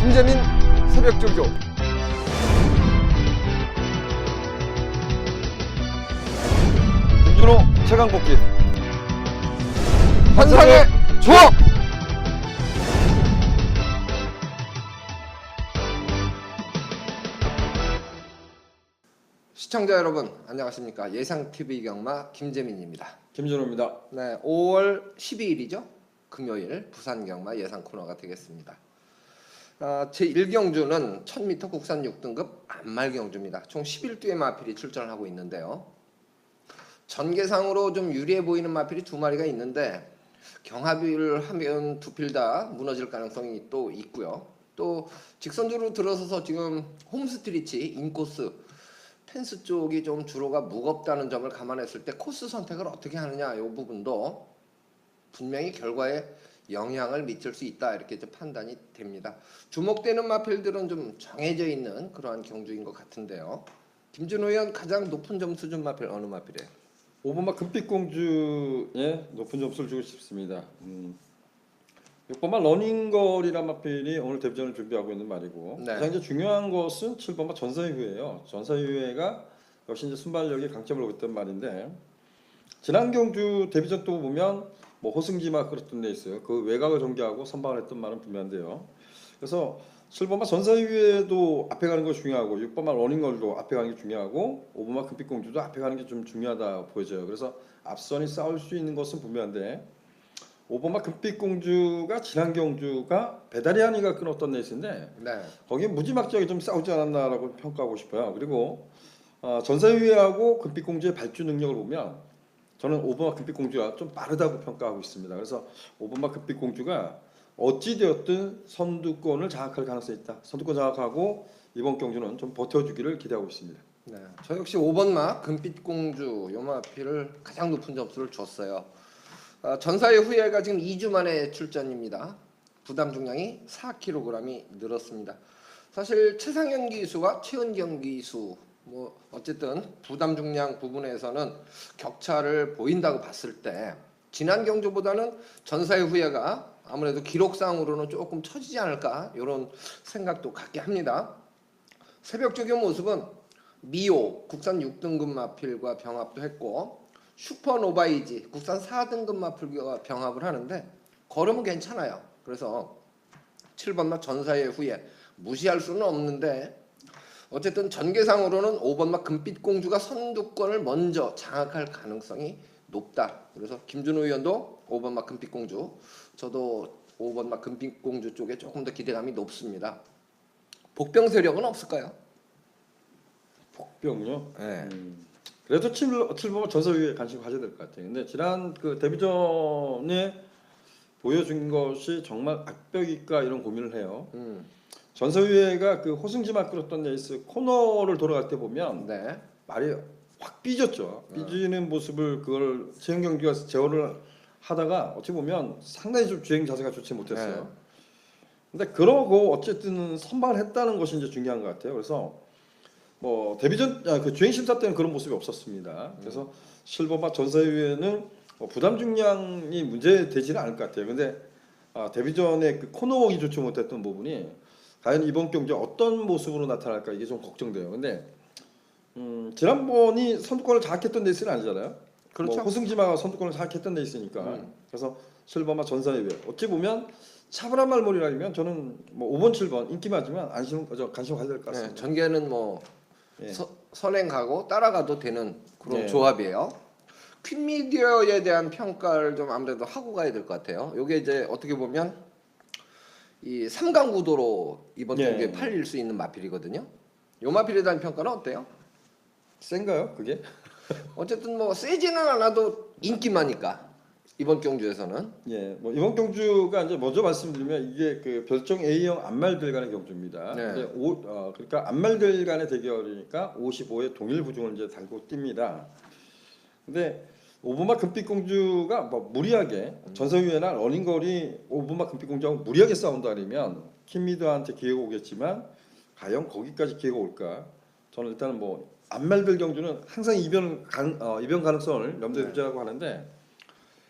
김재민 새벽조교. 김준호 최강복기. 환상의 조합. 시청자 여러분 안녕하십니까. 예상TV 경마 김재민입니다. 김준호입니다. 네, 5월 12일이죠. 금요일 부산 경마 예상 코너가 되겠습니다. 제1경주는 1000m 국산 6등급 안말경주입니다. 총 11두의 마필이 출전을 하고 있는데요. 전개상으로 좀 유리해 보이는 마필이 두 마리가 있는데 경합을 하면 두 필 다 무너질 가능성이 또 있고요. 또 직선주로 들어서서 지금 홈스트리치 인코스 펜스 쪽이 좀 주로가 무겁다는 점을 감안했을 때 코스 선택을 어떻게 하느냐 이 부분도 분명히 결과에 영향을 미칠 수 있다 이렇게 좀 판단이 됩니다. 주목되는 마필들은 좀 정해져 있는 그러한 경주인 것 같은데요. 김준호 의원 가장 높은 점수 준 마필 어느 마필이에요? 5번마 금빛공주에 높은 점수를 주고 싶습니다. 6번마 러닝걸이란 마필이 오늘 데뷔전을 준비하고 있는 말이고 네. 가장 이제 중요한 것은 7번마 전사유예요. 전사유예가 역시 이제 순발력에 강점을 얻고 있던 말인데 지난 경주 데뷔전 또 보면 뭐 호승지마 그랬던 데 있어요. 그 외곽을 전개하고 선방을 했던 말은 분명한데요. 그래서 7번마 전사유예도 앞에 가는 거 중요하고 6번마 러닝걸도 앞에 가는 게 중요하고 5번마 금빛공주도 앞에 가는 게 좀 중요하다 보여져요. 그래서 앞선이 싸울 수 있는 것은 분명한데 5번마 금빛공주가 지난 경주가 배다리아니가 끊었던 레이스인데 네. 거기에 무지막지하게 좀 싸우지 않았나라고 평가하고 싶어요. 그리고 전사유예하고 금빛공주의 발주 능력을 보면 저는 5번마 금빛공주가 좀 빠르다고 평가하고 있습니다. 그래서 5번마 금빛공주가 어찌되었든 선두권을 장악할 가능성이 있다. 선두권 장악하고 이번 경주는 좀 버텨주기를 기대하고 있습니다. 네, 저 역시 5번마 금빛공주 요 마필을 가장 높은 점수를 줬어요. 전사의 후예가 지금 2주 만에 출전입니다. 부담 중량이 4kg이 늘었습니다. 사실 최상현 기수와 최은경 기수 뭐 어쨌든 부담 중량 부분에서는 격차를 보인다고 봤을 때 지난 경주보다는 전사의 후예가 아무래도 기록상으로는 조금 처지지 않을까 이런 생각도 갖게 합니다. 새벽조교 모습은 미오 국산 6등급 마필과 병합도 했고 슈퍼노바이지 국산 4등급 마필과 병합을 하는데 걸음은 괜찮아요. 그래서 7번마 전사의 후예 무시할 수는 없는데 어쨌든 전개상으로는 5번마 금빛공주가 선두권을 먼저 장악할 가능성이 높다. 그래서 김준호 의원도 5번마 금빛공주, 저도 5번마 금빛공주 쪽에 조금 더 기대감이 높습니다. 복병 세력은 없을까요? 복병요? 네. 그래도 7번마 전사유예 관심 가져야 될 것 같아요. 근데 지난 그 데뷔전에 보여준 것이 정말 악벽일까 이런 고민을 해요. 전사유예가 그 호승지마 끌었던 레이스 코너를 돌아갈 때 보면 네. 말이 확 삐졌죠. 삐지는 모습을 그걸 최영 경기가 제어를 하다가 어찌 보면 상당히 좀 주행 자세가 좋지 못했어요. 네. 근데 그러고 어쨌든 선방을 했다는 것이 이제 중요한 것 같아요. 그래서 뭐 데뷔전 그 주행 심사 때는 그런 모습이 없었습니다. 그래서 실버마 전사유예는 뭐 부담 중량이 문제되지는 않을 것 같아요. 근데 데뷔전에 그 코너웍이 좋지 못했던 부분이 과연 이번 경기에 어떤 모습으로 나타날까 이게 좀 걱정돼요. 근데 지난번이 선두권을 장악했던 레이스는 아니잖아요. 그렇죠. 뭐 호승지마가 선두권을 장악했던 레이스니까. 그래서 실버마 전사유예 어찌 보면 차분한 말머리라면 저는 뭐 5번 7번 인기마지만 관심 가져야 될 것 같습니다. 네, 전개는 뭐 예. 선행 가고 따라가도 되는 그런 네. 조합이에요. 퀸미디어에 대한 평가를 좀 아무래도 하고 가야 될 것 같아요. 이게 이제 어떻게 보면 이 3강 구도로 이번 예. 경기에 팔릴 수 있는 마필이거든요. 요 마필에 대한 평가는 어때요? 센가요, 그게? 어쨌든 뭐 세지는 않아도 인기마니까 이번 경주에서는. 예, 뭐 이번 경주가 이제 먼저 말씀드리면 이게 그 별정 A형 안말들 간의 경주입니다. 네. 이제 그러니까 안말들 간의 대결이니까 55의 동일 부종을 이제 달고 뜁니다. 근데 5번마 금빛공주가 뭐 무리하게 전사유예나 러닝걸이 5번마 금빛공주하고 무리하게 싸운다 그러면 킴미드한테 기회가 오겠지만 과연 거기까지 기회가 올까? 저는 일단은 뭐 안말들 경주는 항상 이변 가능성을 염두에 두자고 하는데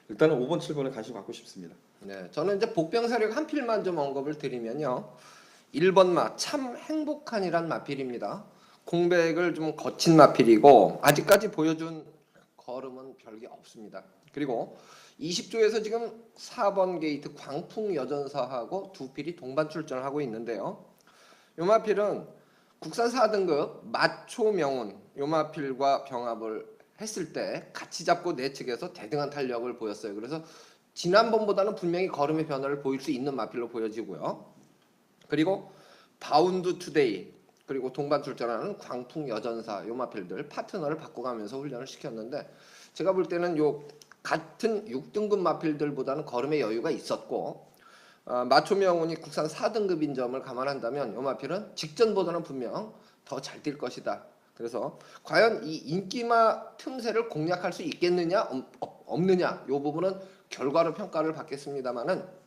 일단은 5번, 7번에 관심 갖고 싶습니다. 네, 저는 이제 복병 세력 한 필만 좀 언급을 드리면요. 1번마 참 행복한이란 마필입니다. 공백을 좀 거친 마필이고 아직까지 보여준 걸음은 별게 없습니다. 그리고 20조에서 지금 4번 게이트 광풍 여전사하고 두 필이 동반 출전을 하고 있는데요. 요 마필은 국산 4등급 마초명운 요 마필과 병합을 했을 때 같이 잡고 내측에서 대등한 탄력을 보였어요. 그래서 지난번보다는 분명히 걸음의 변화를 보일 수 있는 마필로 보여지고요. 그리고 바운드 투데이 그리고 동반 출전하는 광풍 여전사 요 마필들 파트너를 바꿔가면서 훈련을 시켰는데 제가 볼 때는 요 같은 6등급 마필들보다는 걸음의 여유가 있었고 마초명운이 국산 4등급인 점을 감안한다면 요 마필은 직전보다는 분명 더 잘 뛸 것이다. 그래서 과연 이 인기마 틈새를 공략할 수 있겠느냐 없느냐 요 부분은 결과로 평가를 받겠습니다만은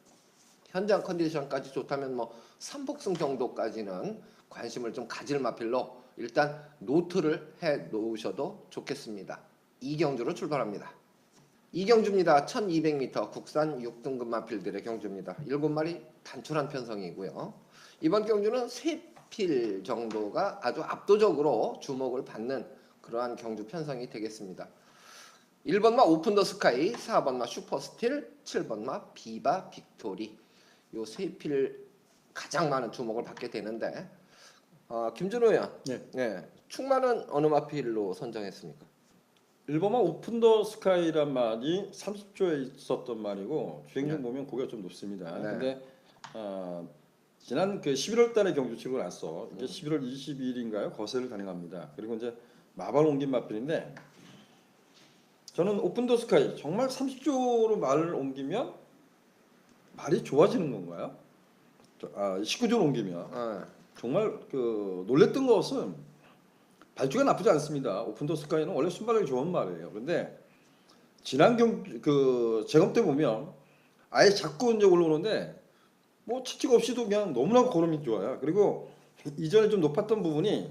현장 컨디션까지 좋다면 뭐 3복승 정도까지는 관심을 좀 가질 마필로 일단 노트를 해 놓으셔도 좋겠습니다. 이경주로 출발합니다. 이경주입니다. 1200m 국산 6등급 마필들의 경주입니다. 7마리 단출한 편성이고요. 이번 경주는 3필 정도가 아주 압도적으로 주목을 받는 그러한 경주 편성이 되겠습니다. 1번마 오픈 더 스카이, 4번마 슈퍼스틸, 7번마 비바 빅토리 요 세 필 가장 많은 주목을 받게 되는데 김준호 의원, 네, 충만은 어느 마필로 선정했습니까? 1번마 오픈 더 스카이란 말이 30조에 있었던 말이고 주행중 네. 보면 고개가 좀 높습니다. 네. 근데 지난 그 11월 달에 경주 치고 나서 이제 11월 22일인가요? 거세를 단행합니다. 그리고 이제 마발 옮긴 마필인데 저는 오픈 더 스카이 정말 30조로 말을 옮기면 말이 좋아지는 건가요? 19조로 옮기면 정말 그 놀랬던 것은 발주가 나쁘지 않습니다. 오픈 더 스카이는 원래 순발력이 좋은 말이에요. 그런데 지난 그 재검 때 보면 아예 자꾸 이제 올라오는데 뭐 채찍 없이도 그냥 너무나 걸음이 좋아요. 그리고 이전에 좀 높았던 부분이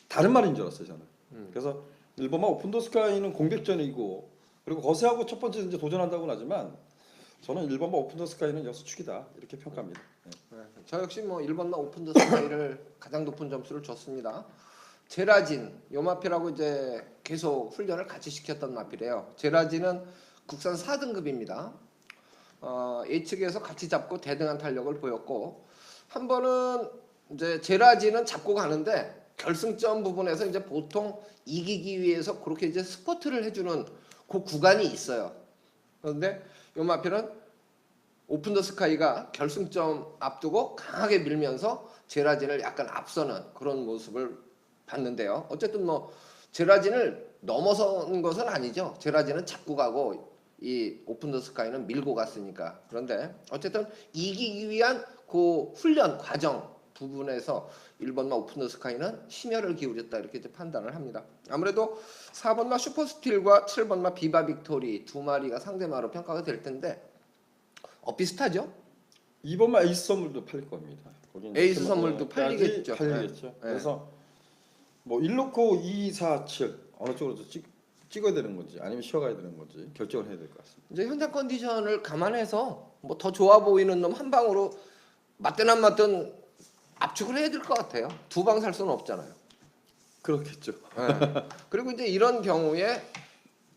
다른 말인 줄 알았어요 저는. 그래서 1번마 오픈 더 스카이는 공백전이고 그리고 거세하고 첫 번째 이제 도전한다고는 하지만 저는 1번마 오픈 더 스카이는 여수축이다 이렇게 평가합니다. 네. 저 역시 뭐 1번마 오픈 더 스카이를 가장 높은 점수를 줬습니다. 제라진 요 마필하고 이제 계속 훈련을 같이 시켰던 마필이에요. 제라진은 국산 4등급입니다. 예측에서 같이 잡고 대등한 탄력을 보였고 한 번은 이제 제라진은 잡고 가는데 결승점 부분에서 이제 보통 이기기 위해서 그렇게 이제 스퍼트를 해주는 그 구간이 있어요. 그런데 요 마필은 오픈 더 스카이가 결승점 앞두고 강하게 밀면서 제라진을 약간 앞서는 그런 모습을 봤는데요. 어쨌든 뭐 제라진을 넘어선 것은 아니죠. 제라진은 잡고 가고 이 오픈 더 스카이는 밀고 갔으니까. 그런데 어쨌든 이기기 위한 그 훈련 과정 부분에서 1번마 오픈 더 스카이는 심혈을 기울였다 이렇게 이제 판단을 합니다. 아무래도 4번마 슈퍼스틸과 7번마 비바 빅토리 두 마리가 상대마로 평가가 될 텐데 비슷하죠? 2번마 에이스 선물도 팔릴 겁니다. 에이스 선물도 팔리겠죠. 팔리겠죠. 네. 그래서 뭐 1놓고 2, 4, 7 어느 쪽으로 찍어야 되는 건지 아니면 쉬어가야 되는 건지 결정을 해야 될 것 같습니다. 이제 현장 컨디션을 감안해서 뭐 더 좋아 보이는 놈 한 방으로 맞든 안 맞든 압축을 해야 될 것 같아요. 두 방 살 수는 없잖아요. 그렇겠죠. 네. 그리고 이제 이런 경우에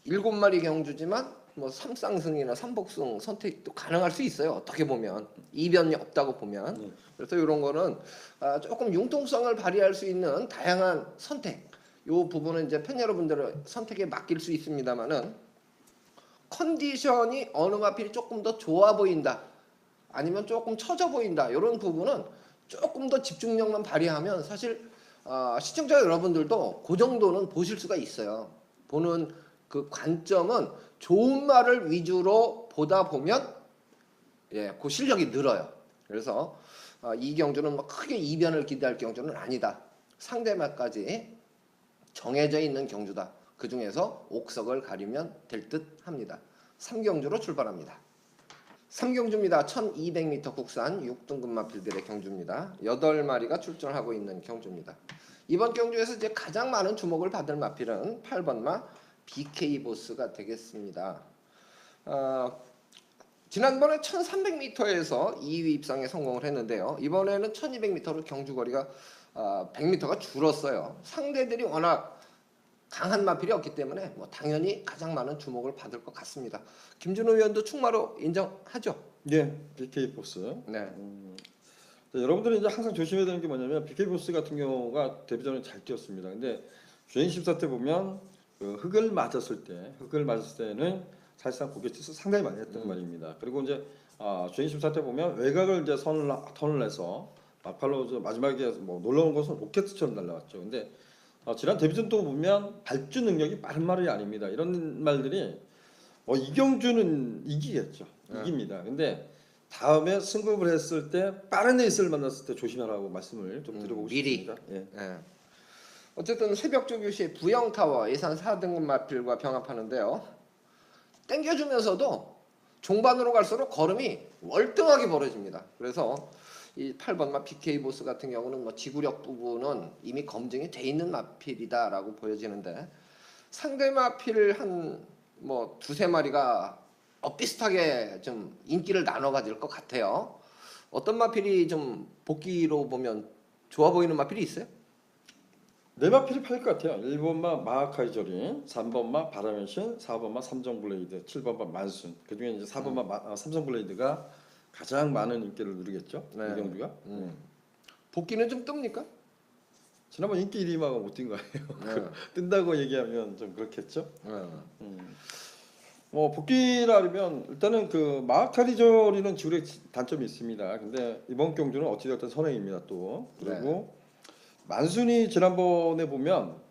7마리 경주지만 뭐 3쌍승이나 3복승 선택도 가능할 수 있어요. 어떻게 보면 이변이 없다고 보면. 그래서 이런 거는 조금 융통성을 발휘할 수 있는 다양한 선택. 이 부분은 이제 팬 여러분들의 선택에 맡길 수 있습니다만은 컨디션이 어느 마필이 조금 더 좋아 보인다. 아니면 조금 처져 보인다. 이런 부분은 조금 더 집중력만 발휘하면 사실 시청자 여러분들도 그 정도는 보실 수가 있어요. 보는 그 관점은 좋은 말을 위주로 보다 보면 그 실력이 늘어요. 그래서 이 경주는 뭐 크게 이변을 기대할 경주는 아니다. 상대마까지 정해져 있는 경주다. 그 중에서 옥석을 가리면 될 듯 합니다. 3경주로 출발합니다. 3경주입니다. 1200m 국산 6등급 마필들의 경주입니다. 8마리가 출전하고 있는 경주입니다. 이번 경주에서 이제 가장 많은 주목을 받을 마필은 8번마 BK 보스가 되겠습니다. 지난번에 1300m에서 2위 입상에 성공을 했는데요. 이번에는 1200m로 경주거리가 100m가 줄었어요. 상대들이 워낙 강한 마필이 없기 때문에 뭐 당연히 가장 많은 주목을 받을 것 같습니다. 김준호 위원도 충마로 인정하죠? 예, BK 보스. 네. 여러분들이 이제 항상 조심해야 되는 게 뭐냐면 BK 보스 같은 경우가 데뷔전에 잘 뛰었습니다. 근데 주행 심사 때 보면 그 흙을 맞았을 때는 사실상 고개짓을 상당히 많이 했던 말입니다. 그리고 이제 주행 심사 때 보면 외곽을 이제 턴을 해서 막팔로 마지막에 뭐 놀라운 것은 로켓처럼 날라왔죠. 근데 지난 데뷔전 또 보면 발주 능력이 빠른 말이 아닙니다. 이런 말들이 이경주는 이기겠죠. 이깁니다. 근데 다음에 승급을 했을 때 빠른 에이스를 만났을 때 조심하라고 말씀을 좀 드려보고 미리. 싶습니다. 예. 예. 어쨌든 새벽조 교시의 부영타워 예산 4등급 마필과 병합하는데요. 땡겨주면서도 종반으로 갈수록 걸음이 월등하게 벌어집니다. 그래서 이 8번마 BK 보스 같은 경우는 뭐 지구력 부분은 이미 검증이 돼 있는 마필이다라고 보여지는데 상대 마필 한 뭐 두세 마리가 비슷하게 좀 인기를 나눠 가질 것 같아요. 어떤 마필이 좀 복귀로 보면 좋아 보이는 마필이 있어요? 네 마필이 팔릴 것 같아요. 1번마 마하카이저린, 3번마 바람의 신, 4번마 삼성블레이드, 7번마 만순. 그중에 이제 4번마 삼성블레이드가 가장 많은 인기를 누리겠죠. 네. 이경주가. 복귀는 좀 뜹니까? 지난번 인기 1위마가 못 뛴 거예요. 네. 뜬다고 얘기하면 좀 그렇겠죠. 네. 뭐 복귀라면 일단은 그 마하카이저린은 지구력 단점이 있습니다. 근데 이번 경주는 어찌되었든 선행입니다. 또 그리고 만순이 지난번에 보면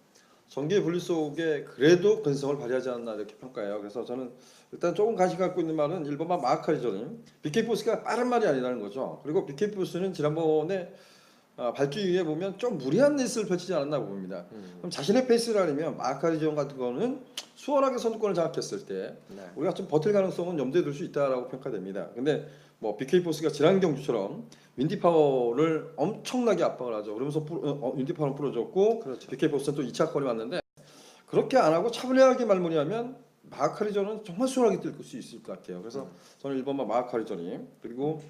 전개 분리 속에 그래도 근성을 발휘하지 않나 이렇게 평가해요. 그래서 저는 일단 조금 관심 갖고 있는 말은 1번만 마하카이저린 BK 포스가 빠른 말이 아니라는 거죠. 그리고 BK 포스는 지난번에 발주 이후에 보면 좀 무리한 레이스를 펼치지 않았나 봅니다. 그럼 자신의 페이스라면 마하카이저린 같은 거는 수월하게 선두권을 장악했을 때 우리가 좀 버틸 가능성은 염두에 둘 수 있다라고 평가됩니다. 근데 뭐 BK 포스가 지난 경주처럼 윈디 파워를 엄청나게 압박을 하죠. 그러면서 윈디 파워를 풀어줬고 그렇죠. BK 포스는 또 2차 거리 왔는데 그렇게 안 하고 차분하게 마무리하면 마하카리전은 정말 수월하게 뛸 수 있을 것 같아요. 그래서 저는 1번마 마하카리전이 그리고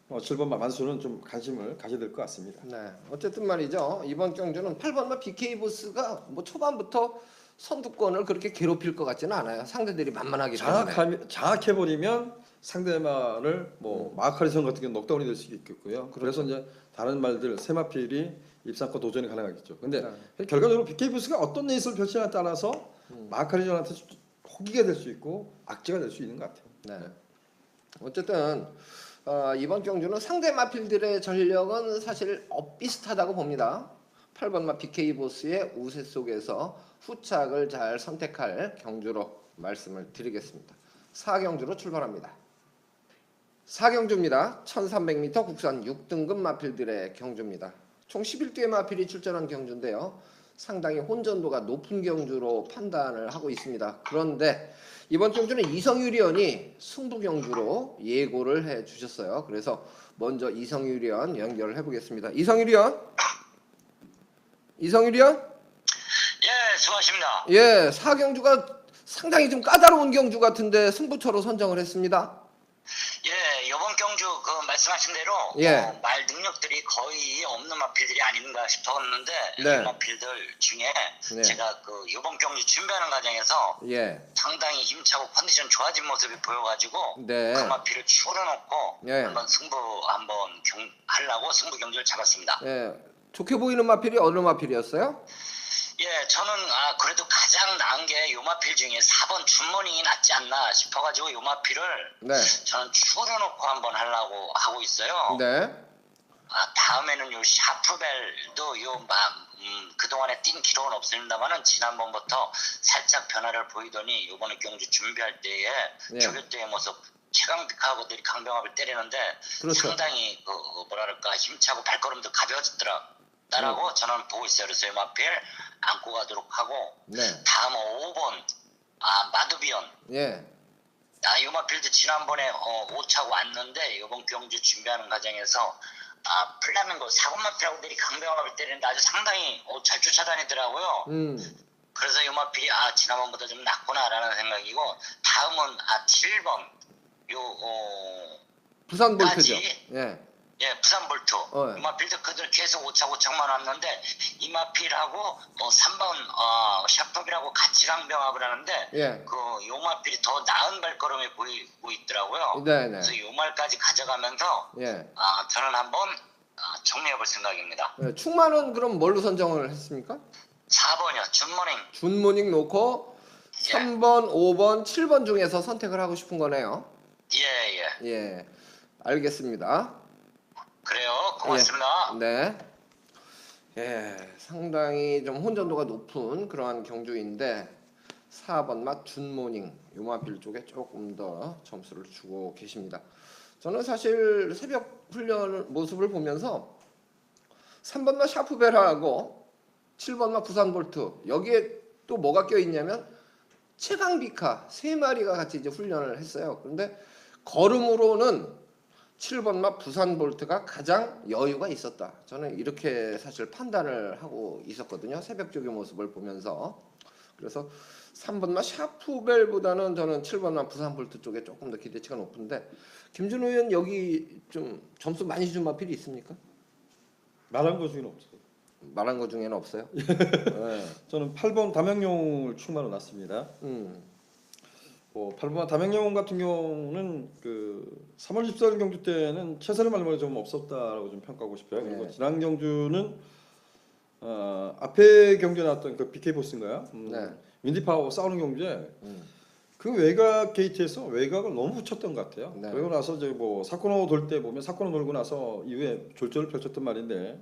7번마 만수는 좀 관심을 가져야 될 것 같습니다. 네. 어쨌든 말이죠. 이번 경주는 8번마 BK 보스가 뭐 초반부터 선두권을 그렇게 괴롭힐 것 같지는 않아요. 상대들이 만만하기 때문에. 장악해버리면 상대마를 뭐 마하카리전 같은 경우는 넉다운이 될 수 있겠고요. 그래서 이제 다른 말들 세마필이 입상권 도전이 가능하겠죠. 근데 결과적으로 BK 보스가 어떤 레이스를 펼치냐에 따라서 마하카리전한테 호기가 될 수 있고 악재가 될 수 있는 것 같아요. 네. 어쨌든 이번 경주는 상대 마필들의 전력은 사실 비슷하다고 봅니다. 8번마 BK 보스의 우세 속에서 후착을 잘 선택할 경주로 말씀을 드리겠습니다. 4경주로 출발합니다. 4경주입니다. 1300m 국산 6등급 마필들의 경주입니다. 총 11두의 마필이 출전한 경주인데요. 상당히 혼전도가 높은 경주로 판단을 하고 있습니다. 그런데 이번 경주는 이성유 위원이 승부 경주로 예고를 해 주셨어요. 그래서 먼저 이성유 위원 연결을 해보겠습니다. 이성유 위원? 이성유 위원? 예, 수고하십니다. 예, 4경주가 상당히 좀 까다로운 경주 같은데 승부처로 선정을 했습니다. 예, 이번 경주 그 말씀하신 대로 예. 말 능력들이 거의 없는 마필들이 아닌가 싶었는데 네. 이 마필들 중에 네. 제가 그 이번 경주 준비하는 과정에서 예. 상당히 힘차고 컨디션 좋아진 모습이 보여가지고 네. 그 마필을 추려놓고 예. 한번 하려고 승부 경주를 잡았습니다. 예. 좋게 보이는 마필이 어느 마필이었어요? 예, 저는 그래도 가장 나은 게 요 마필 중에 4번 준머닝이 낫지 않나 싶어가지고 요 마필을 네. 저는 추려놓고 한번 하려고 하고 있어요. 네. 다음에는 요 샤프벨도 그동안에 뛴 기록은 없습니다만은 지난번부터 살짝 변화를 보이더니 요번에 경주 준비할 때에 네. 조교 때의 모습 최강vik하고들이 강병합을 때리는데 그렇죠. 상당히 뭐랄까 힘차고 발걸음도 가벼워졌더라고 저는 보고 있어요. 그래서 요 마필 안고 가도록 하고 네. 다음 5번 마두비언 예. 요 마필도 지난번에 5차고 왔는데 이번 경주 준비하는 과정에서 플라밍고 사고마필하고들이 강병합을 때리는데 아주 상당히 잘 쫓아다니더라고요. 그래서 요 마필이 지난번보다 좀 낫구나라는 생각이고 다음은 7번 부산 볼트죠. 까지. 예. 예, 부산 볼트. 어. 요마필도 그들 계속 오착만 왔는데 이마필하고 3번 샤프이라고 같이 강병합을 하는데 예. 그 요마필이 더 나은 발걸음이 보이고 있더라고요. 네네. 그래서 요말까지 가져가면서 예. 저는 한번 정리해볼 생각입니다. 예. 충만은 그럼 뭘로 선정을 했습니까? 4번이요. 준모닝. 준모닝 놓고 3번, 5번, 7번 중에서 선택을 하고 싶은 거네요. 예. 예. 알겠습니다. 그래요. 고맙습니다. 네. 예, 상당히 좀 혼전도가 높은 그러한 경주인데 4번 맛 준모닝 요마필 쪽에 조금 더 점수를 주고 계십니다. 저는 사실 새벽 훈련 모습을 보면서 3번 맛 샤프베라하고 7번 맛 부산볼트 여기에 또 뭐가 껴있냐면 최강비카 3마리가 같이 이제 훈련을 했어요. 그런데 걸음으로는 7번 맛 부산볼트가 가장 여유가 있었다. 저는 이렇게 사실 판단을 하고 있었거든요. 새벽 쪽의 모습을 보면서. 그래서 3번 맛 샤프벨보다는 저는 7번 맛 부산볼트 쪽에 조금 더 기대치가 높은데 김준호 의원 여기 좀 점수 많이 준 마필이 있습니까? 말한 것 중에는 없어요. 말한 것 중에는 없어요. 네. 저는 8번 담양용을 충만으로 놨습니다. 8번 담양용 같은 경우는 그 3월 14일 경주 때는 최선의 말머리 좀 없었다라고 좀 평가하고 싶어요. 그리고 네. 지난 경주는 앞에 경주에 나왔던 그 BK 보스인가요? 네. 윈디파워 싸우는 경주에 그 외곽 게이트에서 외곽을 너무 붙였던 것 같아요. 네. 그리고 나서 이제 뭐 사코노 돌 때 보면 사코노 돌고 나서 이후에 졸전을 펼쳤던 말인데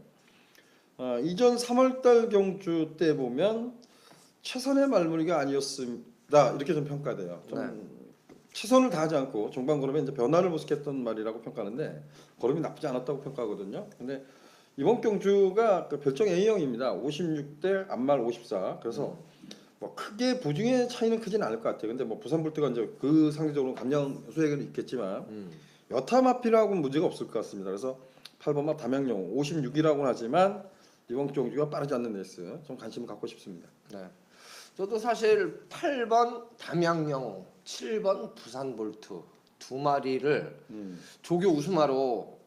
이전 3월달 경주 때 보면 최선의 말머리가 아니었습니다. 이렇게 좀 평가돼요. 좀 최선을 다하지 않고 중반 걸음에 이제 변화를 모색했던 말이라고 평가하는데 걸음이 나쁘지 않았다고 평가하거든요. 근데 이번 경주가 그 별정 A형입니다. 56대 앞말 54. 그래서 뭐 크게 부중의 차이는 크진 않을 것 같아요. 근데 뭐 부산볼트가 이제 그 상대적으로 감량 수액은 있겠지만 여타 마필하고는 문제가 없을 것 같습니다. 그래서 8번 마 담양용 56이라고는 하지만 이번 경주가 빠르지 않는 레이스 좀 관심을 갖고 싶습니다. 네. 저도 사실 8번 담양용, 7번 부산볼트 두 마리를 조교 우승하로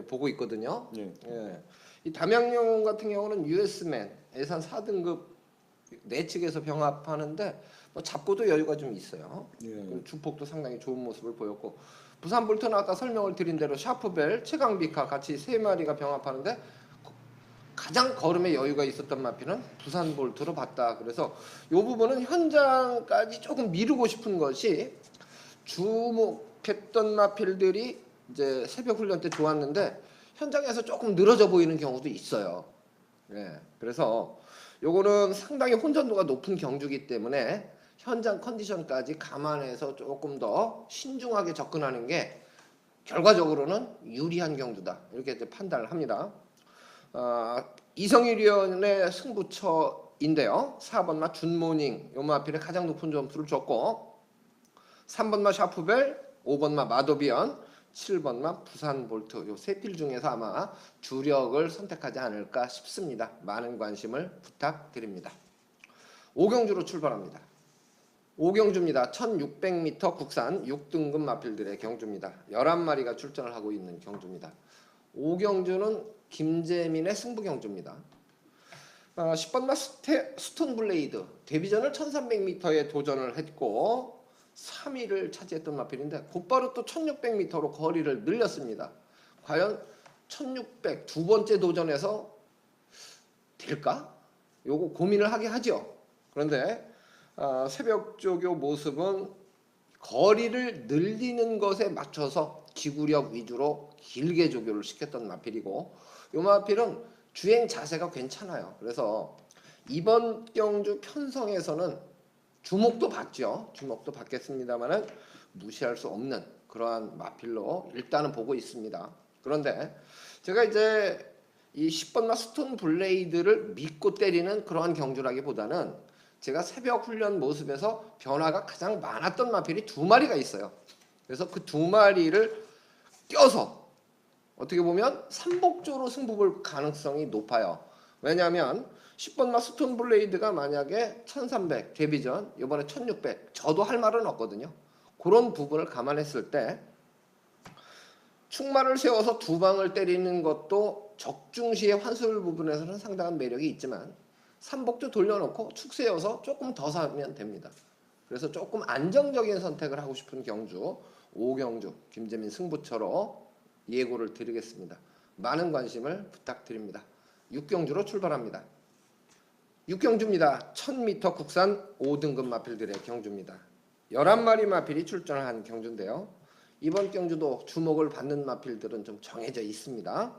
보고 있거든요. 예. 이 담양용 같은 경우는 US맨 예산 4등급 내측에서 병합하는데 뭐 잡고도 여유가 좀 있어요. 주폭도 상당히 좋은 모습을 보였고 부산볼트는 아까 설명을 드린 대로 샤프벨, 최강비카 같이 세 마리가 병합하는데 가장 걸음에 여유가 있었던 마필은 부산볼트로 봤다. 그래서 이 부분은 현장까지 조금 미루고 싶은 것이 주목했던 마필들이 이제 새벽 훈련 때 좋았는데 현장에서 조금 늘어져 보이는 경우도 있어요. 예. 그래서 요거는 상당히 혼전도가 높은 경주기 때문에 현장 컨디션까지 감안해서 조금 더 신중하게 접근하는 게 결과적으로는 유리한 경주다. 이렇게 이제 판단을 합니다. 이성일 위원의 승부처인데요. 4번 마 준모닝 요 마필에 가장 높은 점수를 줬고 3번 마 샤프벨, 5번 마 마도비언, 7번 마 부산볼트 요 세 필 중에서 아마 주력을 선택하지 않을까 싶습니다. 많은 관심을 부탁드립니다. 5경주로 출발합니다. 5경주입니다. 1600m 국산 6등급 마필들의 경주입니다. 11마리가 출전을 하고 있는 경주입니다. 5경주는 김재민의 승부 경주입니다. 10번 마 스톤 블레이드 데뷔전을 1300m에 도전을 했고 3위를 차지했던 마필인데 곧바로 또 1600m로 거리를 늘렸습니다. 과연 1600 두 번째 도전에서 될까? 요거 고민을 하게 하죠. 그런데 새벽 조교 모습은 거리를 늘리는 것에 맞춰서 기구력 위주로 길게 조교를 시켰던 마필이고 요 마필은 주행 자세가 괜찮아요. 그래서 이번 경주 편성에서는 주목도 받죠. 주목도 받겠습니다만은 무시할 수 없는 그러한 마필로 일단은 보고 있습니다. 그런데 제가 이제 이 10번 마 스톤 블레이드를 믿고 때리는 그러한 경주라기보다는 제가 새벽 훈련 모습에서 변화가 가장 많았던 마필이 두 마리가 있어요. 그래서 그 두 마리를 껴서 어떻게 보면 삼복조로 승부 볼 가능성이 높아요. 왜냐하면 10번 마 스톤 블레이드가 만약에 1300 데뷔전 이번에 1600 저도 할 말은 없거든요. 그런 부분을 감안했을 때 축마를 세워서 두 방을 때리는 것도 적중시의 환술 부분에서는 상당한 매력이 있지만 삼복주 돌려놓고 축 세워서 조금 더 사면 됩니다. 그래서 조금 안정적인 선택을 하고 싶은 경주 5경주 김재민 승부처로 예고를 드리겠습니다. 많은 관심을 부탁드립니다. 6경주로 출발합니다. 6경주입니다. 1000m 국산 5등급 마필들의 경주입니다. 11마리 마필이 출전을 한 경주인데요. 이번 경주도 주목을 받는 마필들은 좀 정해져 있습니다.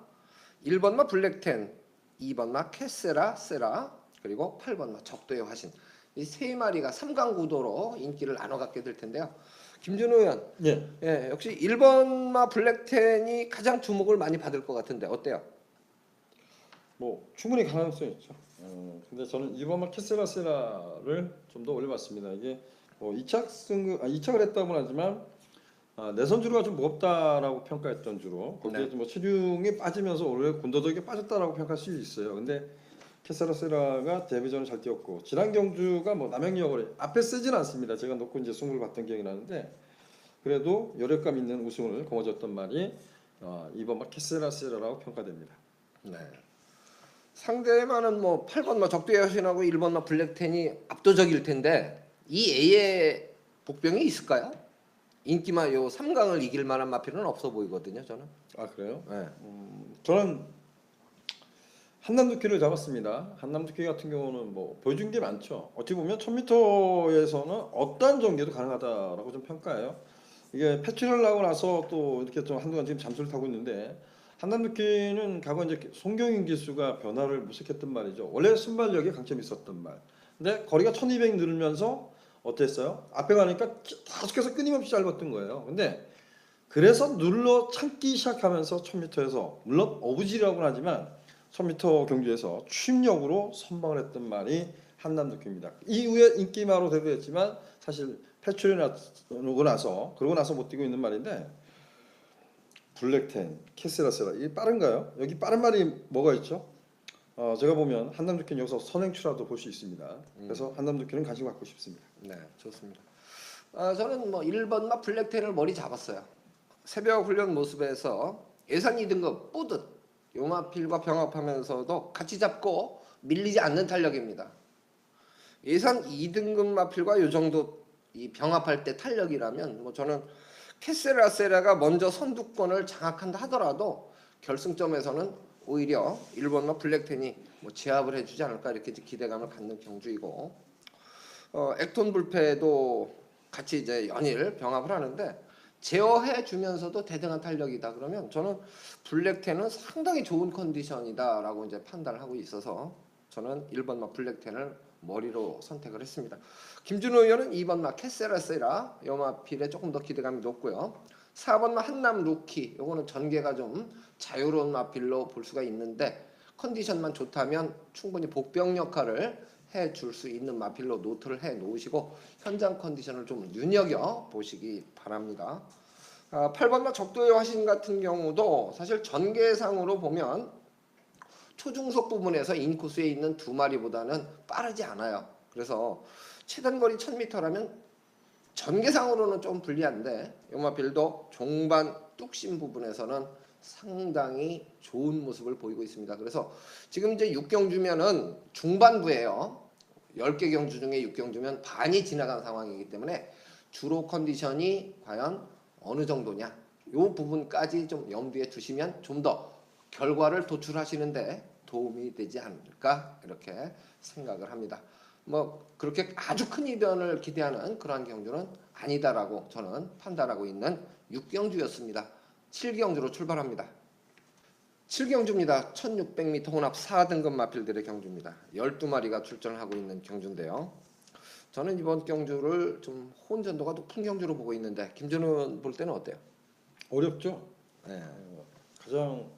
1번마 블랙텐, 2번마 캐세라 세라, 그리고 8번마 적도의 화신. 이 세 마리가 3강 구도로 인기를 나눠 갖게 될 텐데요. 김준호 의원, 예. 역시 1번마 블랙텐이 가장 주목을 많이 받을 것 같은데 어때요? 뭐 충분히 가능성이 있죠. 근데 저는 이번만 캐세라세라를 좀 더 올려봤습니다. 이게 뭐 2착을 했다고는 하지만 내선주로가 좀 무겁다라고 평가했던 주로 거기에 네. 뭐 체중이 빠지면서 오히려 군더더기가 빠졌다라고 평가할 수 있어요. 근데 캐세라세라가 데뷔전을 잘 뛰었고 지난 경주가 뭐 남양역을 앞에 세진 않습니다. 제가 놓고 이제 승부를 봤던 기억이 나는데 그래도 여력감 있는 우승을 거머쥐었던 말이 이번 캐세라세라라고 평가됩니다. 네. 상대만은 뭐 8번마 적도의 화신하고 1번마 블랙텐이 압도적일 텐데 이 A의 복병이 있을까요? 인기마 요 3강을 이길 만한 마필은 없어 보이거든요, 저는. 아 그래요? 네. 저는 한남두키를 잡았습니다. 한남두키 같은 경우는 뭐 보여준 게 많죠. 어찌 보면 1000m에서는 어떠한 전개도 가능하다라고 좀 평가해요. 이게 패출을 하고 나서 또 이렇게 좀 한동안 지금 잠수를 타고 있는데 한남두키는 과거 이제 송경인 기수가 변화를 모색했던 말이죠. 원래 순발력에 강점이 있었던 말. 근데 거리가 1200 늘면서 어땠어요? 앞에 가니까 계속해서 끊임없이 짧았던 거예요. 근데 그래서 눌러 참기 시작하면서 1000m에서 물론 어부지라고는 하지만 1000m 경주에서 추임력으로 선방을 했던 말이 한남두키입니다. 이후에 인기마로 데뷔했지만 사실 패출이 나고 나서 그러고 나서 못 뛰고 있는 말인데 블랙텐, 캐세라세라 이게 빠른가요? 여기 빠른 말이 뭐가 있죠? 제가 보면 한남두키는 여기서 선행추라도 볼 수 있습니다. 그래서 한남두키는 관심 갖고 싶습니다. 네, 좋습니다. 저는 뭐 1번마 블랙텐을 머리 잡았어요. 새벽 훈련 모습에서 예산 2등급 뿌듯 요마필과 병합하면서도 같이 잡고 밀리지 않는 탄력입니다. 예산 2등급 마필과 요 정도 이 병합할 때 탄력이라면 뭐 저는 캐세라세라가 먼저 선두권을 장악한다 하더라도 결승점에서는 오히려 1번마 블랙텐이 뭐 제압을 해주지 않을까 이렇게 기대감을 갖는 경주이고 액톤 불패도 같이 이제 연일 병합을 하는데 제어해 주면서도 대등한 탄력이다 그러면 저는 블랙텐은 상당히 좋은 컨디션이다라고 이제 판단을 하고 있어서 저는 1번마 블랙텐을 머리로 선택을 했습니다. 김준호 의원은 2번마 캐세라세라 요마필에 조금 더 기대감이 높고요. 4번마 한남 루키 요거는 전개가 좀 자유로운 마필로 볼 수가 있는데 컨디션만 좋다면 충분히 복병 역할을 해줄 수 있는 마필로 노트를 해 놓으시고 현장 컨디션을 좀 눈여겨 보시기 바랍니다. 8번마 적도의 화신 같은 경우도 사실 전개상으로 보면 초중속 부분에서 인코스에 있는 두 마리보다는 빠르지 않아요. 그래서 최단거리 1000m라면 전개상으로는 좀 불리한데 요마필도 종반 뚝심 부분에서는 상당히 좋은 모습을 보이고 있습니다. 그래서 지금 이제 6경주면은 중반부예요. 10개 경주 중에 6경주면 반이 지나간 상황이기 때문에 주로 컨디션이 과연 어느 정도냐 이 부분까지 좀 염두에 두시면 좀 더 결과를 도출하시는데 도움이 되지 않을까 이렇게 생각을 합니다. 뭐 그렇게 아주 큰 이변을 기대하는 그러한 경주는 아니다라고 저는 판단하고 있는 6경주였습니다. 7경주로 출발합니다. 7경주입니다. 1600m 혼합 4등급 마필들의 경주입니다. 12마리가 출전을 하고 있는 경주인데요. 저는 이번 경주를 좀 혼전도가 높은 경주로 보고 있는데 김준호 볼 때는 어때요? 어렵죠. 네. 가장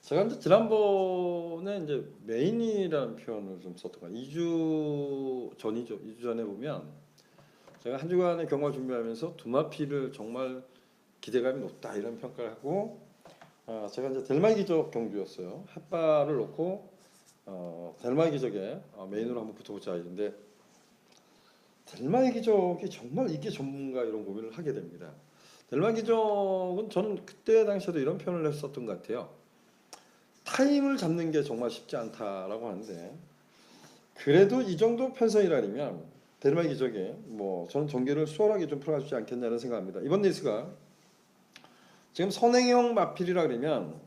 제가 이제 지난번에 이제 메인이라는 표현을 좀 썼던 거 2주 전이죠. 2주 전에 보면 제가 한 주간의 경과 준비하면서 두마피를 정말 기대감이 높다 이런 평가를 하고 제가 이제 델마이 기적 경주였어요. 핫바를 놓고 델마이 기적에 메인으로 한번 붙어보자 이런데 델마의 기적이 정말 이게 전문가 이런 고민을 하게 됩니다. 델마의 기적은 저는 그때 당시에도 이런 표현을 했었던 것 같아요. 타임을 잡는 게 정말 쉽지 않다라고 하는데 그래도 이 정도 편성이라면 델마의 기적에 뭐 저는 전개를 수월하게 좀 풀어가지 않겠냐는 생각합니다. 이번 레이스가 지금 선행형 마필이라 그러면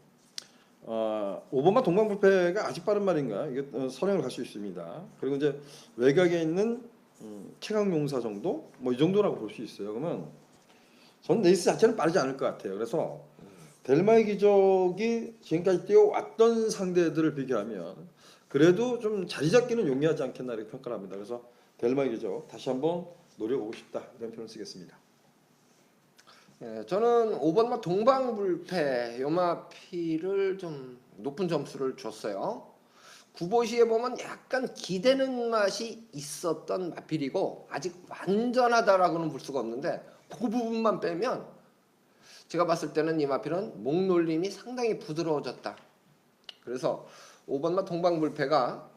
5번마 동방불패가 아직 빠른 말인가 이게 선행을 갈 수 있습니다. 그리고 이제 외곽에 있는 최강용사 정도 뭐 이 정도라고 볼 수 있어요. 그러면 저는 레이스 자체는 빠르지 않을 것 같아요. 그래서 델마의 기적이 지금까지 뛰어왔던 상대들을 비교하면 그래도 좀 자리 잡기는 용이하지 않겠나 이렇게 평가를 합니다. 그래서 델마의 기적 다시 한번 노려보고 싶다 이런 표현을 쓰겠습니다. 예, 저는 5번마 동방불패 요마피를 좀 높은 점수를 줬어요. 구보시에 보면 약간 기대는 맛이 있었던 마필이고 아직 완전하다라고는 볼 수가 없는데 그 부분만 빼면 제가 봤을 때는 이 마필은 목놀림이 상당히 부드러워졌다. 그래서 5번마 동방불패가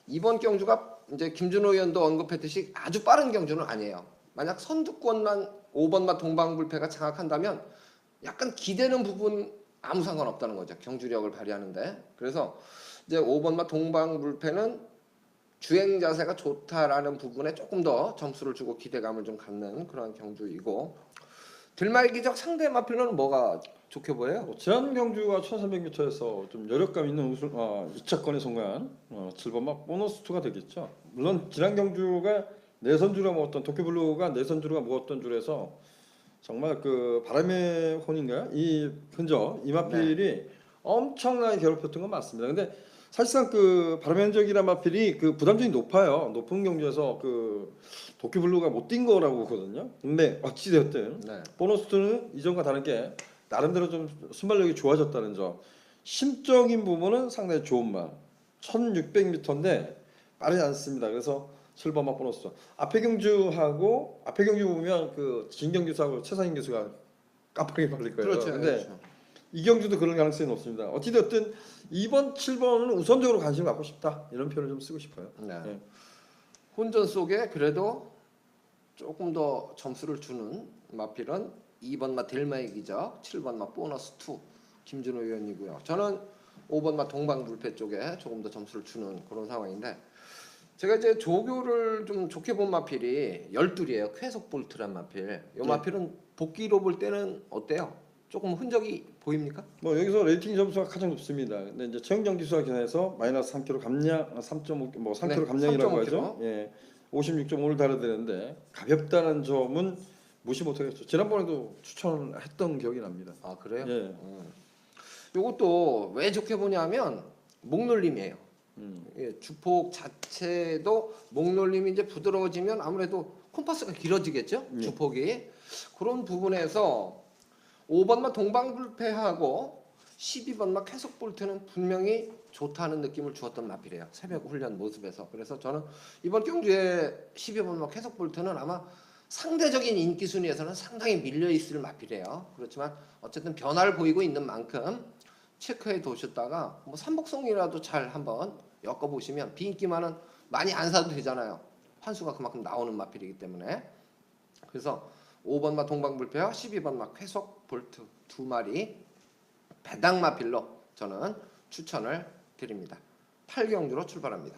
이번 경주가 이제 김준호 의원도 언급했듯이 아주 빠른 경주는 아니에요. 만약 선두권만 5번마 동방불패가 장악한다면 약간 기대는 부분 아무 상관없다는 거죠. 경주력을 발휘하는데. 그래서 이제 5번마 동방불패는 주행 자세가 좋다라는 부분에 조금 더 점수를 주고 기대감을 좀 갖는 그런 경주이고 들말 기적 상대 마필은 뭐가 좋게 보여요? 지난 경주가 1300m에서 좀 여력감 있는 우승 2차권에 성공한 7번마 보너스2가 되겠죠. 물론 지난 경주가 내선주가 먹었던 도쿄블루가 내선주가 먹었던 줄에서 정말 그 바람의 혼인가 이 흔적 이마필이 엄청나게 괴롭혔던 건 맞습니다. 근데 사실상 그 바람의 흔적이란 마필이 그 부담점이 높아요. 높은 경주에서 그 도쿄블루가 못 뛴 거라고 보거든요. 근데 어찌 되었든 보너스2는 이전과 다른 게 나름대로 좀 순발력이 좋아졌다는 점. 심적인 부분은 상당히 좋은 말. 1600m인데 빠르지 않습니다. 그래서 7번마 보너스. 앞에 경주 보면 그 진경규수하고 최상인 교수가 깜빡이 걸릴 거예요. 그렇죠. 근데 그렇죠. 이 경주도 그런 가능성이 높습니다. 어찌됐든 2번, 7번은 우선적으로 관심을 갖고 싶다. 이런 표현을 좀 쓰고 싶어요. 네. 예. 혼전 속에 그래도 조금 더 점수를 주는 마필은 2번마 델마의 기적, 7번마 보너스2 김준호 의원이고요. 저는 5번마 동방불패 쪽에 조금 더 점수를 주는 그런 상황인데 제가 이제 조교를 좀 좋게 본 마필이 12이에요. 쾌속 볼트란 마필. 이 마필은 복귀로 볼 때는 어때요? 조금 흔적이 보입니까? 뭐 여기서 레이팅 점수가 가장 높습니다. 근데 이제 최영정 기수와 견해서 마이너스 3kg 감량, 3.5 뭐 3kg 감량이라고 3.5 하죠. 예, 56.5를 달아드렸는데 가볍다는 점은 무시 못하겠죠. 지난번에도 추천을 했던 기억이 납니다. 아 그래요? 예. 이것도 왜 좋게 보냐면 목놀림이에요. 예, 주폭 자체도 목놀림이 이제 부드러워지면 아무래도 콤파스가 길어지겠죠. 주폭이 그런 부분에서 5번마 동방불패하고 12번마 쾌속볼트는 분명히 좋다는 느낌을 주었던 마필이에요. 새벽 훈련 모습에서. 그래서 저는 이번 경주에 12번마 쾌속볼트는 아마 상대적인 인기 순위에서는 상당히 밀려 있을 마필이에요. 그렇지만 어쨌든 변화를 보이고 있는 만큼 체크해 두셨다가 뭐 삼복성이라도 잘 한번 엮어 보시면 비인기만은 많이 안 사도 되잖아요. 환수가 그만큼 나오는 마필이기 때문에. 그래서 5번마 동방불패와 12번마 쾌속 볼트 두 마리 배당 마필로 저는 추천을 드립니다. 8경주로 출발합니다.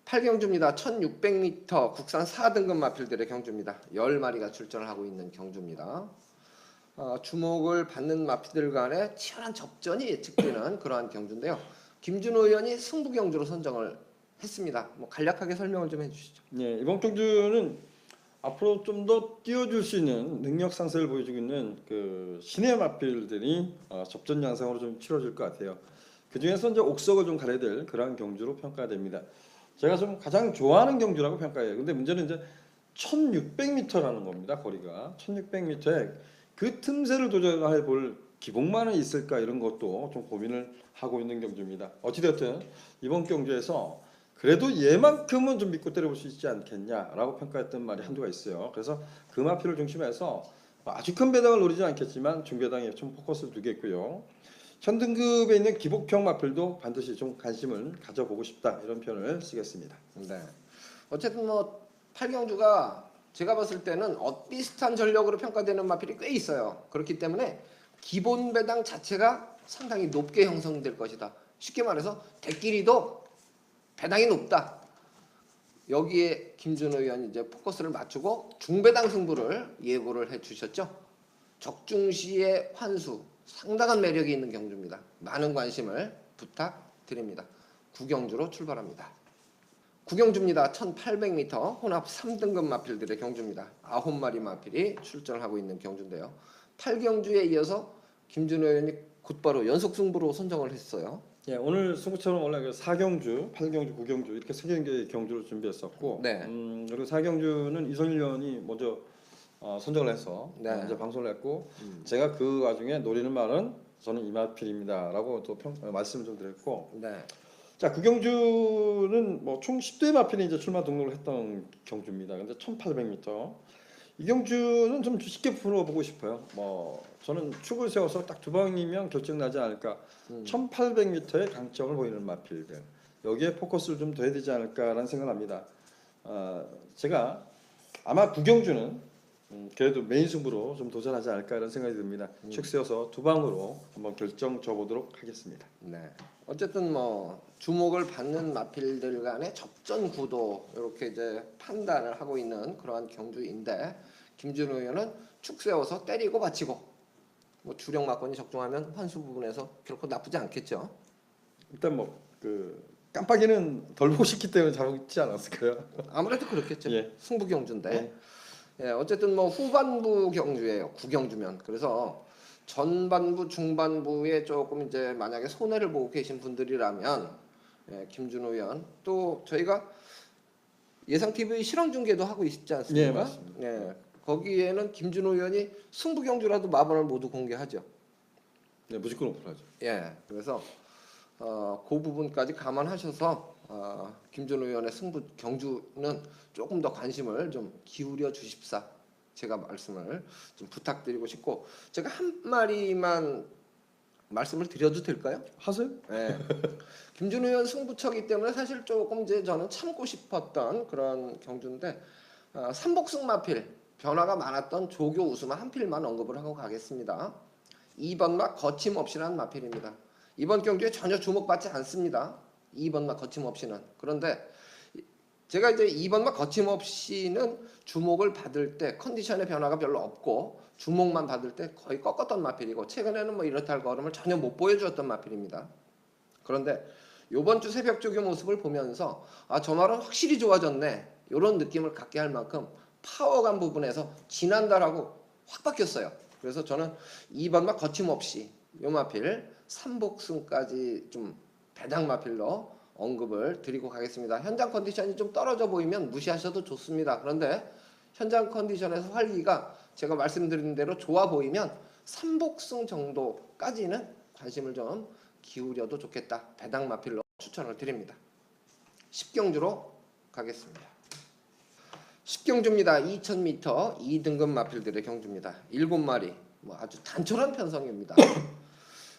8경주입니다. 1600m 국산 4등급 마필들의 경주입니다. 10마리가 출전을 하고 있는 경주입니다. 주목을 받는 마필들 간의 치열한 접전이 예측되는 그러한 경주인데요. 김준호 의원이 승부 경주로 선정을 했습니다. 뭐 간략하게 설명을 좀 해주시죠. 네, 이번 경주는 앞으로 좀 더 띄워줄 수 있는 능력 상승을 보여주고 있는 그 신의 마필들이 접전 양상으로 좀 치러질 것 같아요. 그 중에서 이제 옥석을 좀 가려야 될 그러한 경주로 평가됩니다. 제가 좀 가장 좋아하는 경주라고 평가해요. 근데 문제는 이제 1600m라는 겁니다. 거리가 1600m에 그 틈새를 도전해 볼 기복만은 있을까 이런 것도 좀 고민을 하고 있는 경주입니다. 어찌되었든 이번 경주에서 그래도 얘만큼은 좀 믿고 때려볼 수 있지 않겠냐라고 평가했던 말이 한두가 있어요. 그래서 그 마필을 중심해서 아주 큰 배당을 노리지 않겠지만 중배당에 좀 포커스를 두겠고요. 현등급에 있는 기복형 마필도 반드시 좀 관심을 가져보고 싶다 이런 표현을 쓰겠습니다. 네. 어쨌든 뭐 팔경주가 제가 봤을 때는 비슷한 전력으로 평가되는 마필이 꽤 있어요. 그렇기 때문에 기본 배당 자체가 상당히 높게 형성될 것이다. 쉽게 말해서 대끼리도 배당이 높다. 여기에 김준호 의원이 이제 포커스를 맞추고 중배당 승부를 예고를 해주셨죠. 적중시의 환수 상당한 매력이 있는 경주입니다. 많은 관심을 부탁드립니다. 구경주로 출발합니다. 구경주입니다. 1800m 혼합 3등급 마필들의 경주입니다. 9마리 마필이 출전하고 있는 경주인데요. 8경주에 이어서 김준호 의원이 곧바로 연속 승부로 선정을 했어요. 예, 오늘 승부처럼 원래 그 4경주, 8경주, 9경주 이렇게 세 개의 경주를 준비했었고, 네. 그리고 4경주는 이성일 의원이 먼저 선정을 해서 네. 이제 방송을 했고, 제가 그 와중에 노리는 말은 저는 이마필입니다라고 또 말씀을 좀 드렸고, 네. 자, 그 경주는 뭐 총 10대 마필이 이제 출마 등록을 했던 경주입니다. 근데 1800m 이 경주는 좀 쉽게 풀어보고 싶어요. 뭐 저는 축을 세워서 딱 두 방이면 결정 나지 않을까. 1800m의 강점을 보이는 마필들 여기에 포커스를 좀 둬야 되지 않을까라는 생각을 합니다. 제가 아마 구경주는 그래도 메인 승부로 좀 도전하지 않을까 이런 생각이 듭니다. 축 세워서 두 방으로 한번 결정 줘보도록 하겠습니다. 네. 어쨌든 뭐 주목을 받는 마필들 간의 접전 구도 이렇게 이제 판단을 하고 있는 그러한 경주인데 김준호 의원은 축 세워서 때리고 받치고 뭐 주력 막건이 적중하면 환수 부분에서 결코 나쁘지 않겠죠. 일단 뭐 그 깜빡이는 덜 보고 싶기 때문에 잡지 않았을까요? 아무래도 그렇겠죠. 예. 승부 경주인데. 예. 예, 어쨌든 뭐 후반부 경주예요. 구경주면. 그래서 전반부, 중반부에 조금 이제 만약에 손해를 보고 계신 분들이라면 예, 김준호 의원 또 저희가 예상 TV 실황 중계도 하고 있지 않습니까? 예, 맞습니다. 예, 거기에는 김준호 의원이 승부 경주라도 마번을 모두 공개하죠. 네, 무조건 오픈하죠. 예, 그래서 그 부분까지 감안하셔서 김준호 의원의 승부 경주는 조금 더 관심을 좀 기울여 주십사. 제가 말씀을 좀 부탁드리고 싶고 제가 한 마리만 말씀을 드려도 될까요? 하세요? 네. 김준호 의원 승부처기 때문에 사실 조금 이제 저는 참고 싶었던 그런 경주인데 삼복승 마필 변화가 많았던 조교 우수마 한 필만 언급을 하고 가겠습니다. 2번 마 거침없이라는 마필입니다. 이번 경주에 전혀 주목받지 않습니다. 2번 마 거침없이는. 그런데 제가 이제 2번 마 거침없이는 주목을 받을 때 컨디션의 변화가 별로 없고 주목만 받을 때 거의 꺾었던 마필이고 최근에는 뭐 이렇다 할 걸음을 전혀 못 보여주었던 마필입니다. 그런데 이번 주 새벽 조교 모습을 보면서 저 말은 확실히 좋아졌네 이런 느낌을 갖게 할 만큼 파워감 부분에서 지난달하고 확 바뀌었어요. 그래서 저는 2번 마 거침없이 요 마필 3복승까지 좀 배당 마필로 언급을 드리고 가겠습니다. 현장 컨디션이 좀 떨어져 보이면 무시하셔도 좋습니다. 그런데 현장 컨디션에서 활기가 제가 말씀드린 대로 좋아 보이면 3복승 정도까지는 관심을 좀 기울여도 좋겠다. 배당 마필로 추천을 드립니다. 10경주로 가겠습니다. 10경주입니다. 2000m 2등급 마필들의 경주입니다. 7마리 뭐 아주 단촐한 편성입니다.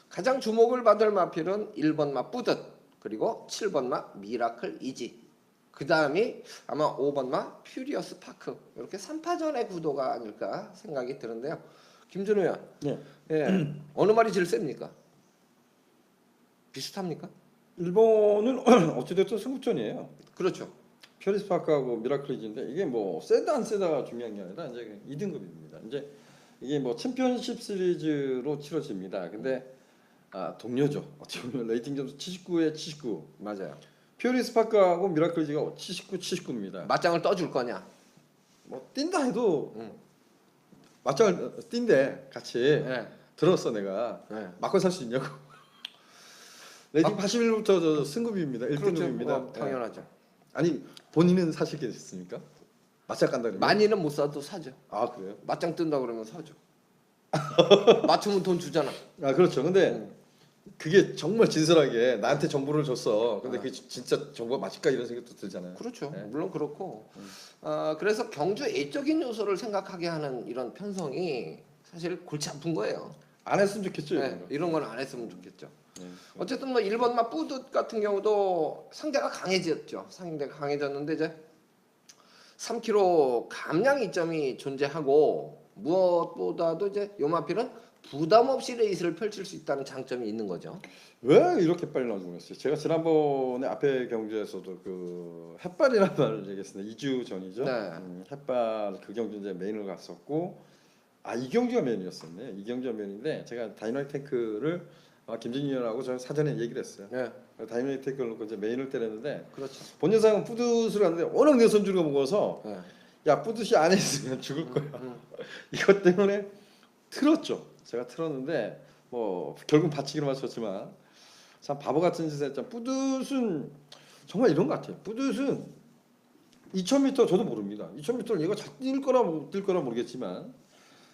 가장 주목을 받을 마필은 1번 마 뿌듯 그리고 7번 마 미라클 이지 그 다음이 아마 5번 마 퓨리어스 파크 이렇게 3파전의 구도가 아닐까 생각이 드는데요. 김준호 의원 예. 예, 어느 말이 제일 셉니까? 비슷합니까? 일본은 어찌됐든 승부전이에요. 그렇죠. 퓨리스 파크하고 미라클리지인데 이게 뭐 세다 안 세다가 중요한 게 아니라 이제 2등급입니다. 이제 이게 뭐 챔피언십 시리즈로 치러집니다. 근데 동료죠. 어떻게 보면 레이팅 점수 79에 79. 맞아요. 퓨리스 파크하고 미라클리지가 79, 79입니다. 맞짱을 떠줄 거냐? 뭐 뛴다 해도 맞짱을 뛴대 같이 예. 들었어 내가 예. 맞고 살 수 있냐고. 레이팅 81부터 저 승급입니다. 1등급입니다. 그렇죠. 당연하죠. 아니 본인은 사시겠습니까? 맞짱 간다 그러면? 많이는 못 사도 사죠. 아 그래요? 맞짱 뜬다 그러면 사죠. 맞추면 돈 주잖아. 아 그렇죠. 근데 그게 정말 진솔하게 나한테 정보를 줬어. 근데 그게 진짜 정보가 맞을까 이런 생각도 들잖아요. 그렇죠. 네. 물론 그렇고 그래서 경주 애적인 요소를 생각하게 하는 이런 편성이 사실 골치 아픈 거예요. 안 했으면 좋겠죠. 네, 이런 건 안 했으면 좋겠죠. 네. 어쨌든 뭐 1번 마 뿌듯 같은 경우도 상대가 강해졌죠. 상대가 강해졌는데 이제 3kg 감량 이점이 존재하고 무엇보다도 이제 요마필은 부담 없이 레이스를 펼칠 수 있다는 장점이 있는 거죠. 왜 이렇게 빨리 나오는지 모르겠어요. 제가 지난번에 앞에 경주에서도 그 햇발이라는 말을 얘기했습니다. 2주 전이죠. 네. 햇발 그 경주 이제 메인을 갔었고, 이 경주가 메인이었었네. 이 경주가 메인인데 제가 다이나믹 탱크를 김진희님하고 저 사전에 얘기를 했어요. 네, 다이나믹 탱크를 놓고 이제 메인을 때렸는데 그렇죠. 본 영상은 뿌듯을 하는데 워낙 내 손주가 무거워서 네. 야 뿌듯이 안에 있으면 죽을 거야. 이것 때문에 틀었죠. 제가 틀었는데 뭐 결국 받치기로 맞췄지만 참 바보 같은 짓을 했죠. 뿌듯은 정말 이런 것 같아요. 뿌듯은 2000m 저도 모릅니다. 2000m를 얘가 잘 뛸 거라 못 뛸 거라 모르겠지만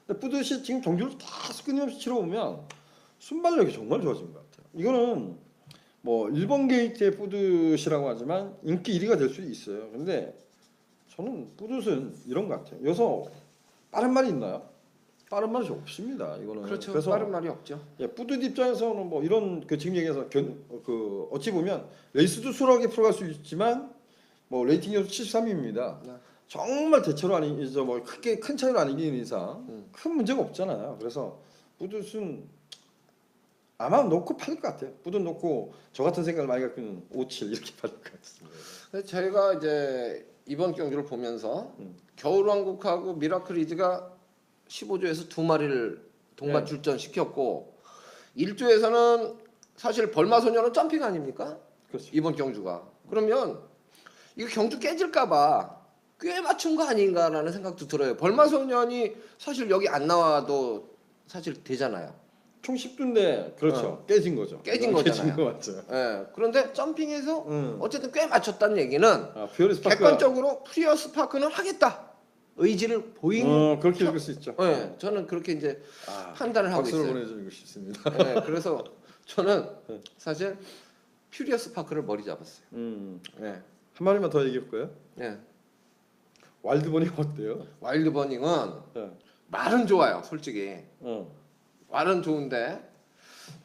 근데 뿌듯이 지금 경주를 다 끊임없이 치러보면 순발력이 정말 좋아진 것 같아요. 이거는 뭐 1번 게이트의 뿌듯이라고 하지만 인기 1위가 될 수 있어요. 근데 저는 뿌듯은 이런 것 같아요. 여기서 빠른 말이 있나요? 빠른 말이 없습니다. 이거는 그렇죠. 그래서 빠른 말이 없죠. 예, 뿌듯 입장에서는 뭐 이런 그 지금 얘기해서 그 어찌 보면 레이스도 수월하게 풀어갈 수 있지만 뭐 레이팅 점수 73입니다. 네. 정말 대체로 아니죠. 뭐 크게 큰 차이로 안 이기는 이상 큰 문제가 없잖아요. 그래서 뿌듯은 아마 놓고 팔릴 것 같아요. 뿌듯 놓고 저 같은 생각을 많이 갖고 있는 57 이렇게 팔릴 것 같습니다. 그래서 저희가 이제 이번 경주를 보면서 겨울왕국하고 미라클이즈가 15조에서 2마리를 동반 네. 출전시켰고 1조에서는 사실 벌마소녀는 점핑 아닙니까? 그렇죠. 이번 경주가. 그러면 이거 경주 깨질까봐 꽤 맞춘 거 아닌가라는 생각도 들어요. 벌마소년이 사실 여기 안 나와도 사실 되잖아요. 총 10두인데 그렇죠. 깨진 거죠. 깨진 깨진 거잖아요. 거 맞죠. 예. 그런데 점핑에서 어쨌든 꽤 맞췄다는 얘기는 퓨어리스 파크가 객관적으로 프리어스 파크는 하겠다 의지를 보인. 그렇게 읽을 수 있죠. 예, 저는 그렇게 이제 판단을 하고 박수를 있어요. 보내주고 싶습니다. 예, 그래서 저는 사실 퓨리어스 파크를 머리 잡았어요. 예, 한 마리만 더 얘기할 거예요. 예. 와일드버닝 어때요? 와일드 버닝은 네. 말은 좋아요, 솔직히. 어. 말은 좋은데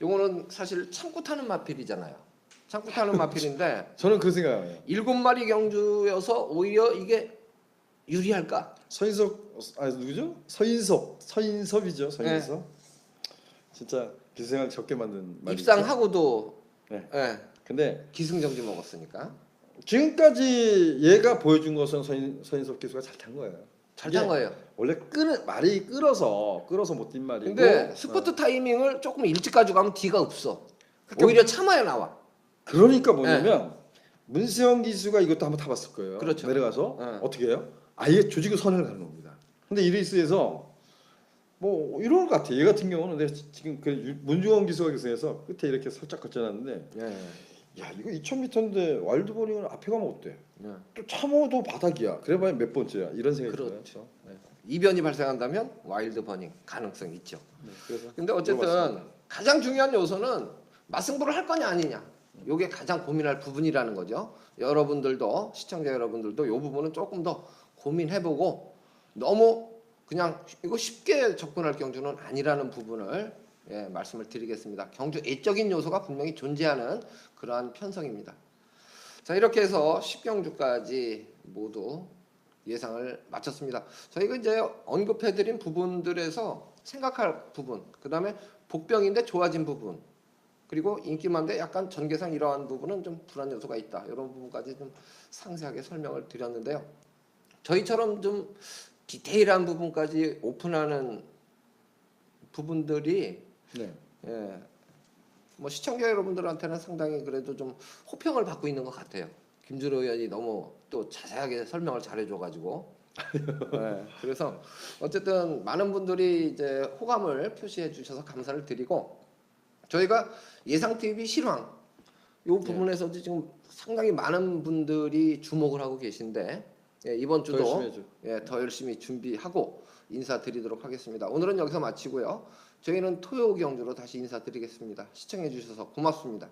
요거는 사실 참고 타는 마필이잖아요. 참고 타는 마필인데 저는 그 생각이에요. 7마리 경주여서 오히려 이게 유리할까? 서인석 누구죠? 서인섭이죠. 서인섭. 진짜 기생을 적게 만든 말이죠. 입상하고도 네. 예, 근데 기승전지 먹었으니까 지금까지 얘가 보여준 것은 서인섭 기수가 잘 탄 거예요. 잘 이게 탄 거예요. 원래 말이 끌어서 못 뛴 말이고. 근데 스포트 타이밍을 조금 일찍 가져가면 뒤가 없어. 그러니까 오히려 참아야 나와. 그러니까 뭐냐면 문세영 기수가 이것도 한번 타봤을 거예요. 그렇죠. 내려가서 네. 어떻게 해요? 아예 조직을 선을 가는 겁니다. 근데 이 레이스에서 뭐 이런 것 같아. 얘 같은 경우는 내가 지금 그 문중원 기수가 계승해서 끝에 이렇게 살짝 거쳐놨는데 예. 야 이거 2000m인데 와일드버닝은 앞에 가면 어때? 예. 또 참어도 바닥이야. 그래봐야 몇 번째야. 이런 생각이 들어요. 그렇죠. 네. 이변이 발생한다면 와일드 버닝 가능성이 있죠. 그래서 근데 어쨌든 물어봤습니다. 가장 중요한 요소는 맞승부를 할 거냐 아니냐. 요게 가장 고민할 부분이라는 거죠. 여러분들도 시청자 여러분들도 요 부분은 조금 더 고민해보고 너무 그냥 이거 쉽게 접근할 경주는 아니라는 부분을 말씀을 드리겠습니다. 경주 애적인 요소가 분명히 존재하는 그러한 편성입니다. 자, 이렇게 해서 10경주까지 모두 예상을 마쳤습니다. 저희가 이제 언급해드린 부분들에서 생각할 부분, 그 다음에 복병인데 좋아진 부분, 그리고 인기만데 약간 전개상 이러한 부분은 좀 불안 요소가 있다. 이런 부분까지 좀 상세하게 설명을 드렸는데요. 저희처럼 좀 디테일한 부분까지 오픈하는 부분들이 네. 뭐 시청자 여러분들한테는 상당히 그래도 좀 호평을 받고 있는 것 같아요. 김준호 의원이 너무 또 자세하게 설명을 잘해줘가지고 그래서 어쨌든 많은 분들이 이제 호감을 표시해 주셔서 감사를 드리고 저희가 예상 TV 실황 이 부분에서도 지금 상당히 많은 분들이 주목을 하고 계신데 이번 주도 더 열심히 준비하고 인사드리도록 하겠습니다. 오늘은 여기서 마치고요. 저희는 토요 경주로 다시 인사드리겠습니다. 시청해 주셔서 고맙습니다.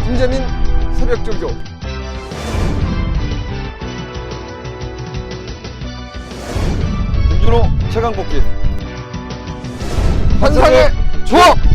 김재민 새벽조교 김준호 최강 뽑기 환상의 조합.